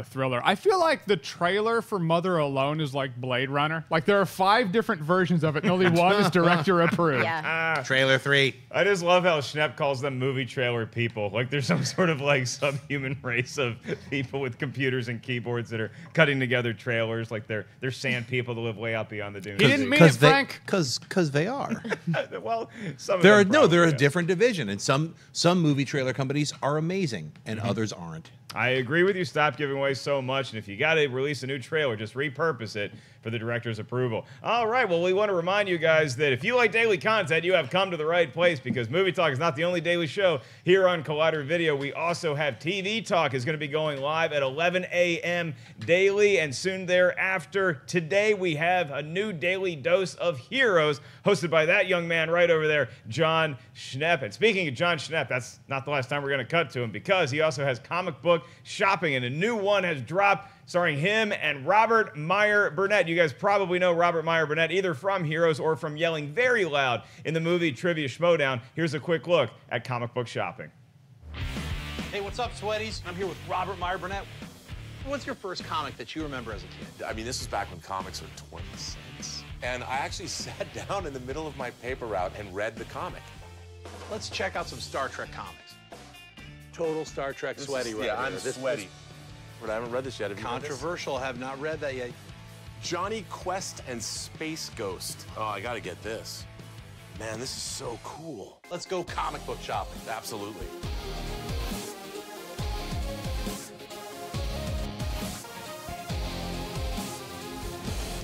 thriller. I feel like the trailer for Mother Alone is like Blade Runner. Like there are 5 different versions of it, and only one is director approved. Yeah. Trailer 3. I just love how Schnepp calls them movie trailer people. Like there's some sort of like subhuman race of people with computers and keyboards that are cutting together trailers. Like they're sand people that live way out beyond the dunes. He didn't mean it, Frank. Because they are. Well, some of They're them probably, they're a yeah. different division, and some movie trailer companies are amazing, and others aren't. I agree with you. Stop giving away so much. And if you got to release a new trailer, just repurpose it for the director's approval. All right. Well, we want to remind you guys that if you like daily content, you have come to the right place because Movie Talk is not the only daily show here on Collider Video. We also have TV Talk is going to be going live at 11 a.m. daily. And soon thereafter, today we have a new daily dose of heroes hosted by that young man right over there, Jon Schnepp. And speaking of Jon Schnepp, that's not the last time we're going to cut to him because he also has comic book shopping, and a new one has dropped starring him and Robert Meyer Burnett. You guys probably know Robert Meyer Burnett either from Heroes or from yelling very loud in the movie Trivia Schmodown. Here's a quick look at comic book shopping. Hey, what's up, Sweaties? I'm here with Robert Meyer Burnett. What's your first comic that you remember as a kid? I mean, this was back when comics were 20 cents. And I actually sat down in the middle of my paper route and read the comic. Let's check out some Star Trek comics. Total Star Trek sweaty right Yeah, there. I'm sweaty. But I haven't read this yet. Have you read this? Controversial, have not read that yet. Johnny Quest and Space Ghost. Oh, I gotta get this. Man, this is so cool. Let's go comic book shopping. Absolutely.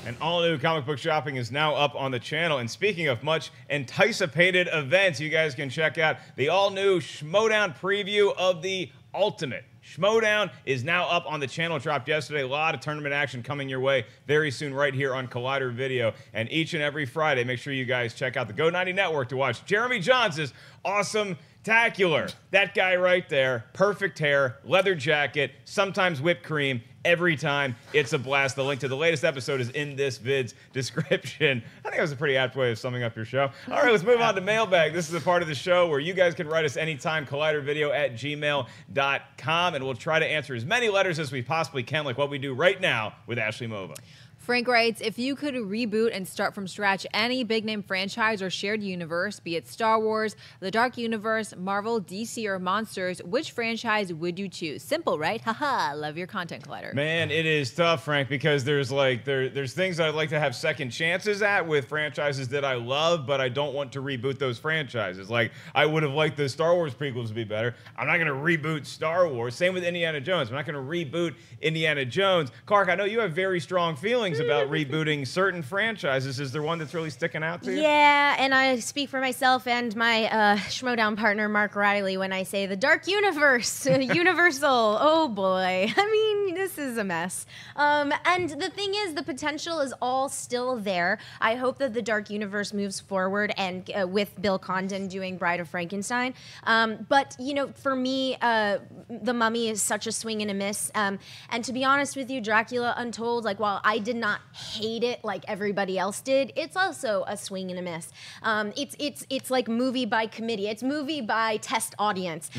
And all new comic book shopping is now up on the channel. And speaking of much anticipated events, you guys can check out the all new Schmodown preview of the Ultimate. Schmodown is now up on the channel. It dropped yesterday. A lot of tournament action coming your way very soon right here on Collider Video. And each and every Friday, make sure you guys check out the Go90 Network to watch Jeremy Jahns' awesome Tacular. That guy right there, perfect hair, leather jacket, sometimes whipped cream. Every time, it's a blast. The link to the latest episode is in this vid's description. I think that was a pretty apt way of summing up your show. All right, let's move on to Mailbag. This is a part of the show where you guys can write us anytime, collidervideo@gmail.com, and we'll try to answer as many letters as we possibly can, like what we do right now with Ashley Mova. Frank writes, if you could reboot and start from scratch any big-name franchise or shared universe, be it Star Wars, the Dark Universe, Marvel, DC, or Monsters, which franchise would you choose? Simple, right? Haha, love your content, Collider. Man, it is tough, Frank, because there's like there's things that I'd like to have second chances at with franchises that I love, but I don't want to reboot those franchises. Like, I would have liked the Star Wars prequels to be better. I'm not going to reboot Star Wars. Same with Indiana Jones. I'm not going to reboot Indiana Jones. Clarke, I know you have very strong feelings about rebooting certain franchises. Is there one that's really sticking out to you? Yeah, and I speak for myself and my Schmodown partner, Mark Riley, when I say the Dark Universe, Universal. Oh, boy. I mean, this is a mess. And the thing is, the potential is all still there. I hope that the Dark Universe moves forward and with Bill Condon doing Bride of Frankenstein. But, you know, for me, The Mummy is such a swing and a miss. And to be honest with you, Dracula Untold, like, while I did not hate it like everybody else did, it's also a swing and a miss. It's like movie by committee. It's movie by test audience.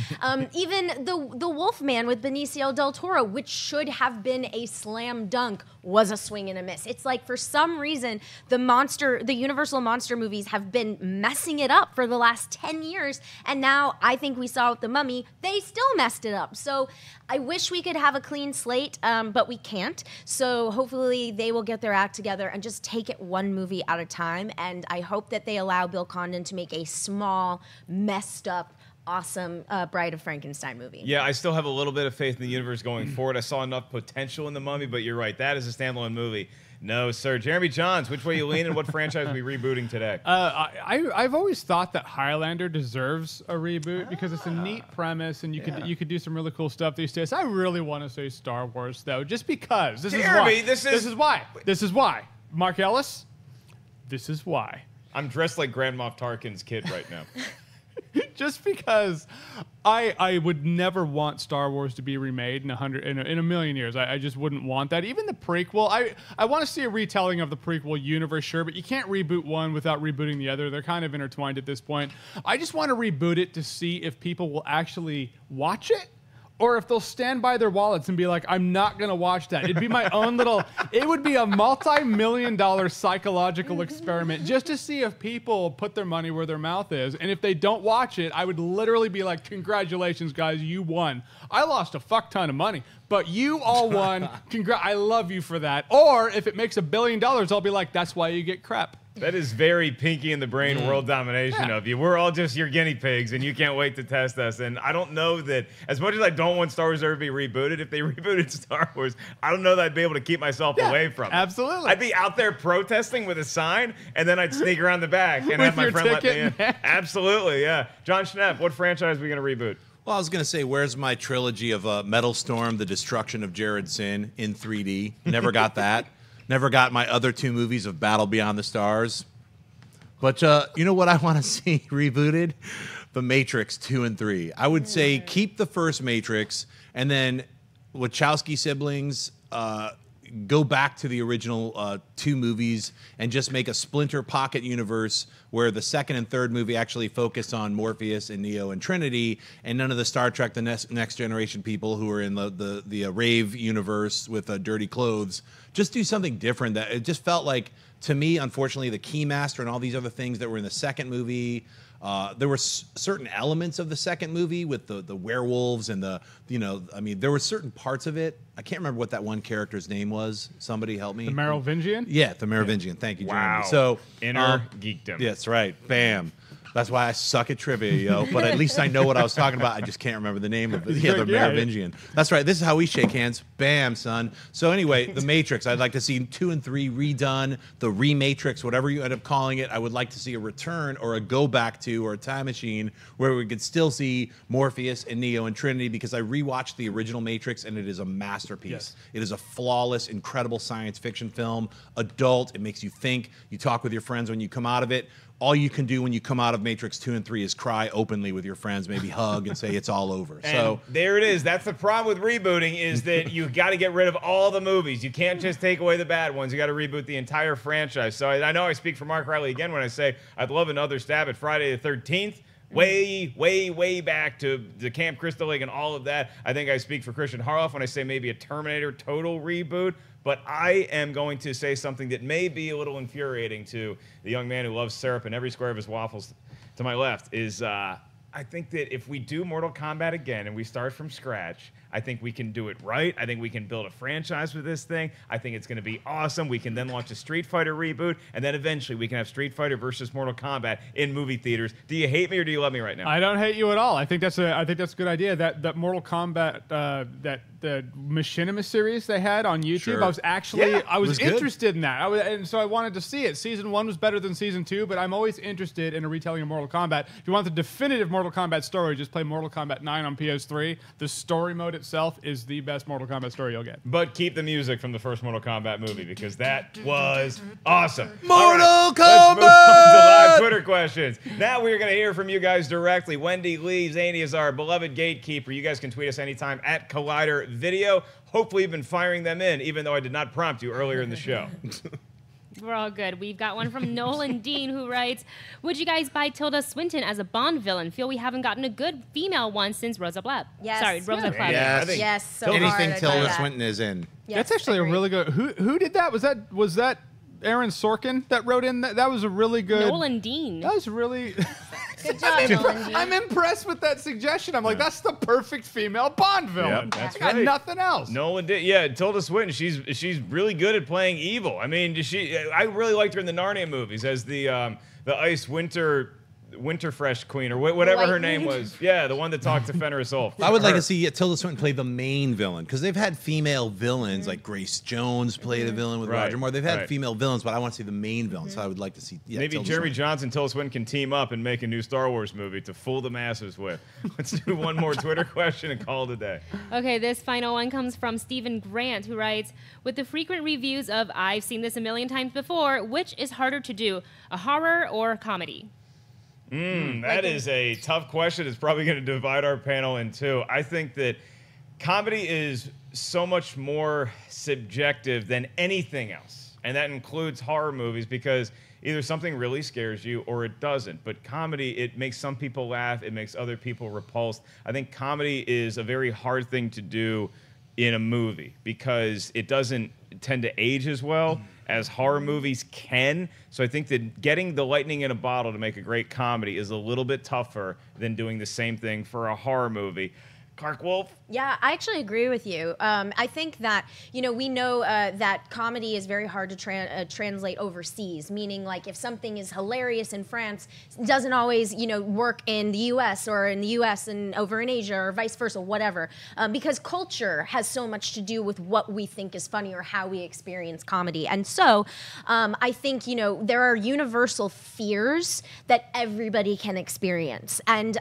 Even the Wolfman with Benicio del Toro, which should have been a slam dunk, was a swing and a miss. It's like for some reason the Universal monster movies have been messing it up for the last 10 years, and now I think we saw with The Mummy, they still messed it up. So I wish we could have a clean slate, but we can't. So hopefully they will get their act together and just take it one movie at a time. And I hope that they allow Bill Condon to make a small, messed up, awesome Bride of Frankenstein movie. Yeah, I still have a little bit of faith in the universe going forward. I saw enough potential in The Mummy, but you're right. That is a standalone movie. No, sir. Jeremy Jahns, which way you lean and what franchise are we rebooting today? I've always thought that Highlander deserves a reboot because it's a neat premise and you could do some really cool stuff these days. I really want to say Star Wars though, just because this Jeremy, is why. This is why. Mark Ellis, this is why. I'm dressed like Grand Moff Tarkin's kid right now. Just because I would never want Star Wars to be remade in a million years. I just wouldn't want that. Even the prequel, I want to see a retelling of the prequel universe, sure, but you can't reboot one without rebooting the other. They're kind of intertwined at this point. I just want to reboot it to see if people will actually watch it, or if they'll stand by their wallets and be like, I'm not going to watch that. It'd be my own little, it would be a multi-million-dollar psychological experiment just to see if people put their money where their mouth is. And if they don't watch it, I would literally be like, congratulations, guys, you won. I lost a fuck ton of money, but you all won. I love you for that. Or if it makes $1 billion, I'll be like, that's why you get crap. That is very Pinky in the Brain world domination of you. We're all just your guinea pigs, and you can't wait to test us. And I don't know that, as much as I don't want Star Wars to ever be rebooted, if they rebooted Star Wars, I don't know that I'd be able to keep myself away from it. Absolutely. I'd be out there protesting with a sign, and then I'd sneak around the back and have my friend let me in. Absolutely, yeah. Jon Schnepp, what franchise are we going to reboot? Well, I was going to say, where's my trilogy of Metal Storm, The Destruction of Jared Sin in 3D? Never got that. Never got my other 2 movies of Battle Beyond the Stars. But you know what I want to see rebooted? The Matrix 2 and 3. I would say keep the first Matrix, and then Wachowski siblings go back to the original 2 movies and just make a splinter pocket universe where the second and third movie actually focus on Morpheus and Neo and Trinity, and none of the Star Trek The Next Generation people who are in the rave universe with dirty clothes. Just do something different. That it just felt like, to me, unfortunately, the Keymaster and all these other things that were in the second movie, there were certain elements of the second movie with the werewolves and there were certain parts of it. I can't remember what that one character's name was. Somebody help me. The Merovingian? Yeah, the Merovingian. Thank you, Jeremy. Wow. So Inner geekdom. Yeah, that's right. Bam. That's why I suck at trivia, yo. But at least I know what I was talking about. I just can't remember the name of it. Yeah, the Merovingian. That's right. This is how we shake hands. Bam, son. So anyway, The Matrix. I'd like to see 2 and 3 redone. The Rematrix, whatever you end up calling it. I would like to see a return or a go back to or a time machine where we could still see Morpheus and Neo and Trinity, because I rewatched the original Matrix and it is a masterpiece. Yes. It is a flawless, incredible science fiction film. Adult. It makes you think. You talk with your friends when you come out of it. All you can do when you come out of Matrix 2 and 3 is cry openly with your friends, maybe hug and say it's all over. And so there it is. That's the problem with rebooting, is that you got to get rid of all the movies. You can't just take away the bad ones. You got to reboot the entire franchise. So I know I speak for Mark Riley again when I say I'd love another stab at Friday the 13th. Way back to the Camp Crystal Lake and all of that. I think I speak for Christian Harloff when I say maybe a Terminator total reboot. But I am going to say something that may be a little infuriating to the young man who loves syrup in every square of his waffles to my left, is I think that if we do Mortal Kombat again and we start from scratch, I think we can do it right. I think we can build a franchise with this thing. I think it's going to be awesome. We can then launch a Street Fighter reboot, and then eventually we can have Street Fighter versus Mortal Kombat in movie theaters. Do you hate me or do you love me right now? I don't hate you at all. I think that's a good idea. That Mortal Kombat, the Machinima series they had on YouTube. Sure. I was was good. interested in that. And so I wanted to see it. Season 1 was better than Season 2, but I'm always interested in a retelling of Mortal Kombat. If you want the definitive Mortal Kombat story, just play Mortal Kombat 9 on PS3. The story mode itself is the best Mortal Kombat story you'll get. But keep the music from the first Mortal Kombat movie, because that was awesome. Mortal All right, Kombat! let's move on to live Twitter questions. Now we're going to hear from you guys directly. Wendy Lee, Zany is our beloved gatekeeper. You guys can tweet us anytime at Collider Video. Hopefully you've been firing them in, even though I did not prompt you earlier in the show. We're all good. We've got one from Nolan Dean, who writes, would you guys buy Tilda Swinton as a Bond villain? Feel we haven't gotten a good female one since Rosa Bleb. Yes. Sorry, Rosa Bleb. Yes. Yes, so anything hard. Tilda Swinton is in. Yes, That's actually agreed. a really good. Who did that? Was that Aaron Sorkin that wrote in that? That was a really good. Nolan Dean. That was really. Good job, Nolan Dean. I'm impressed with that suggestion. I'm like, that's the perfect female Bond villain. Yep, that's I got right. nothing else. Nolan did, yeah. Tilda Swinton, she's really good at playing evil. I mean, I really liked her in the Narnia movies as the Ice Winterfresh Queen or whatever her name was. Yeah, the one that talked to Fenris Ulf. I would like to see Tilda Swinton play the main villain, because they've had female villains, like Grace Jones played a villain with Right, Roger Moore. They've had right. female villains, but I want to see the main villain, so I would like to see Maybe Tilda Jeremy Swinton. Johnson and Tilda Swinton can team up and make a new Star Wars movie to fool the masses with. Let's do one more Twitter question and call it a day. Okay, this final one comes from Stephen Grant, who writes, with the frequent reviews of I've seen this a million times before, which is harder to do, a horror or a comedy? That is a tough question. It's probably going to divide our panel in two. I think that comedy is so much more subjective than anything else, and that includes horror movies, because either something really scares you or it doesn't. But comedy, it makes some people laugh, it makes other people repulsed. I think comedy is a very hard thing to do in a movie because it doesn't tend to age as well as horror movies can. So I think that getting the lightning in a bottle to make a great comedy is a little bit tougher than doing the same thing for a horror movie. Clarke Wolfe? Yeah, I actually agree with you. I think that, we know that comedy is very hard to translate overseas, meaning like if something is hilarious in France, it doesn't always, work in the U.S. or in the U.S. and over in Asia or vice versa, whatever. Because culture has so much to do with what we think is funny or how we experience comedy. And so I think, there are universal fears that everybody can experience. And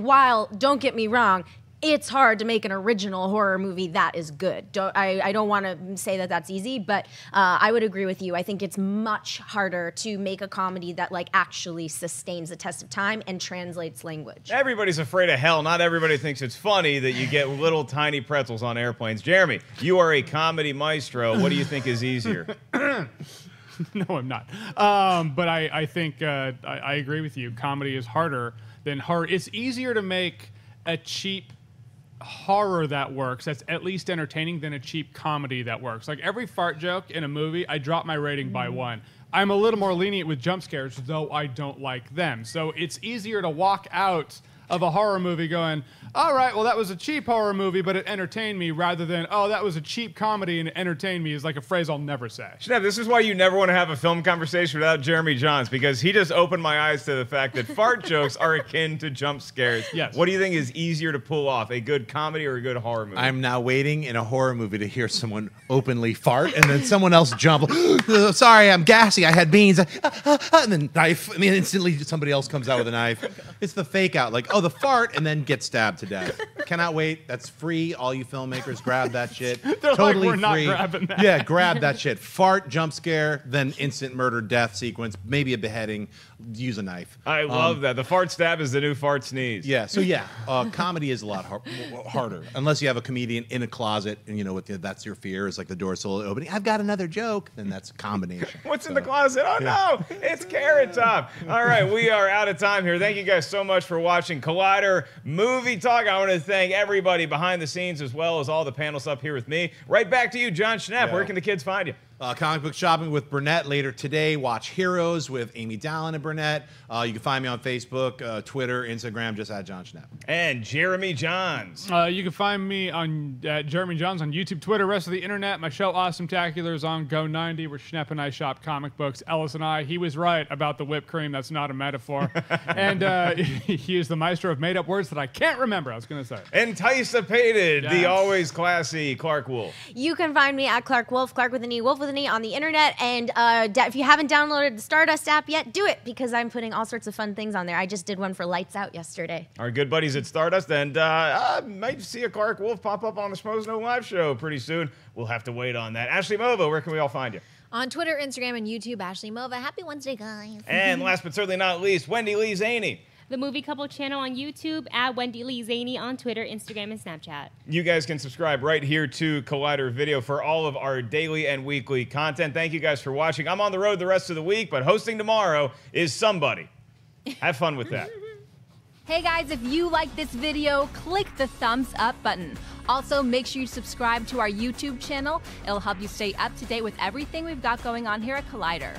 while, don't get me wrong, it's hard to make an original horror movie that is good. I don't want to say that that's easy, but I would agree with you. I think it's much harder to make a comedy that like actually sustains the test of time and translates language. Everybody's afraid of hell. Not everybody thinks it's funny that you get little tiny pretzels on airplanes. Jeremy, you are a comedy maestro. What do you think is easier? No, I'm not. But I think I agree with you. Comedy is harder than horror. It's easier to make a cheap horror that works, that's at least entertaining, than a cheap comedy that works. Like every fart joke in a movie, I drop my rating by 1. I'm a little more lenient with jump scares, though I don't like them. So it's easier to walk out of a horror movie going, all right, well, that was a cheap horror movie, but it entertained me, rather than, oh, that was a cheap comedy and it entertained me, is like a phrase I'll never say. Schnepp, this is why you never want to have a film conversation without Jeremy Jahns, because he just opened my eyes to the fact that fart jokes are akin to jump scares. Yes. What do you think is easier to pull off, a good comedy or a good horror movie? I'm now waiting in a horror movie to hear someone openly fart and then someone else jump. Sorry, I'm gassy. I had beans. And then knife. I mean, instantly somebody else comes out with a knife. It's the fake out. Like, oh, the fart, and then get stabbed to death. Cannot wait. That's free. All you filmmakers, grab that shit. They're totally like, we're free. not grabbing that. Yeah, grab that shit. Fart, jump scare, then instant murder, death sequence, maybe a beheading. Use a knife. I love that. The fart stab is the new fart sneeze. Yeah. So yeah, comedy is a lot harder unless you have a comedian in a closet and that's your fear. Is like the door slowly opening. I've got another joke. Then that's a combination. What's in the closet? Oh no, it's Carrot Top. All right, we are out of time here. Thank you guys so much for watching Collider Movie Talk. I want to thank everybody behind the scenes as well as all the panels up here with me. Right back to you, Jon Schnepp. Yeah. Where can the kids find you? Comic book shopping with Burnett later today. Watch Heroes with Amy Dallin and Burnett. You can find me on Facebook, Twitter, Instagram, just at Jon Schnepp. And Jeremy Jahns. You can find me at Jeremy Jahns on YouTube, Twitter, rest of the internet. My show Awesome-tacular is on Go90, where Schnepp and I shop comic books. Ellis and I, he was right about the whipped cream. That's not a metaphor. And he is the maestro of made-up words that I can't remember. I was going to say. Anticipated, Yes. the always classy Clarke Wolfe. You can find me at Clarke Wolfe, Clarke with an E, Wolf with an E on the internet. And if you haven't downloaded the Stardust app yet, do it, because I'm putting all sorts of fun things on there. I just did one for Lights Out yesterday. Our good buddies at Stardust, and might see a Clarke Wolfe pop up on the Schmoes No Live show pretty soon. We'll have to wait on that. Ashley Mova, where can we all find you? On Twitter, Instagram, and YouTube, Ashley Mova. Happy Wednesday, guys. And last but certainly not least, Wendy Lee Zaney. The Movie Couple channel on YouTube, at Wendy Lee Zaney on Twitter, Instagram, and Snapchat. You guys can subscribe right here to Collider Video for all of our daily and weekly content. Thank you guys for watching. I'm on the road the rest of the week, but hosting tomorrow is somebody. Have fun with that. Hey guys, if you like this video, click the thumbs up button. Also, make sure you subscribe to our YouTube channel. It'll help you stay up to date with everything we've got going on here at Collider.